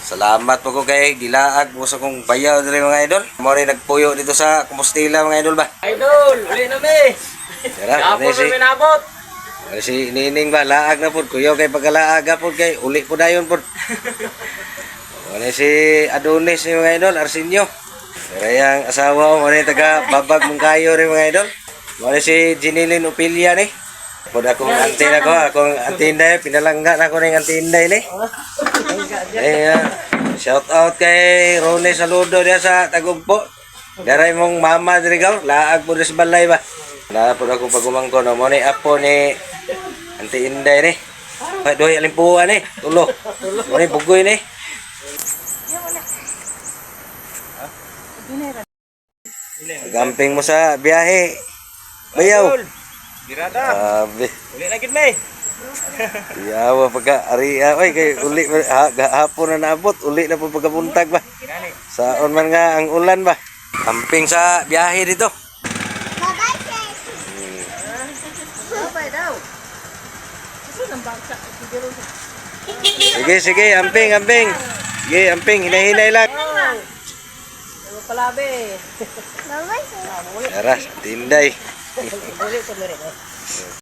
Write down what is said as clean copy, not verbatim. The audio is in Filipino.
Salamat po ko kay gilaag mo sa kong bayaw diri mga idol. Mo rin nagpuyo dito sa Compostela mga idol ba. Idol, uli na mi. Tara, Kapon na minabot. si Nining ba laag na pud kuyo kay pagkalaag pud kay uli po dayon pud. Wala si Adonis ni mga idol, Arsenio. Karayang asawa mo rin taga Babag Mungkayo rin mga idol. Wala si Jinilin Upilia ni. Pud akong antin ako, akong antinday, pinalangga na ako ning antinday ni. Shout out kay Ronnie Saludo dia sa Tagugpo. Daray mong mama diri gaw, laag po sa balay ba. Na pud ako pagumangko no mo ni apo ni Auntie Inday ni. Doy alimpuan ni, tulo. Mo ni bugoy ni. Gamping mo sa biyahe. Bayaw. Birada. Abi. Uli na gid mi. Yawa pagka ari oy kay uli hapon na naabot, uli na po pagkabuntag ba. Saon man nga ang ulan ba. Camping sa biyahe dito. Bye daw. Sige, amping. Sige, amping, hinay-hinay lang. Ano palabe? Tara, tinday. Uli ko na rin.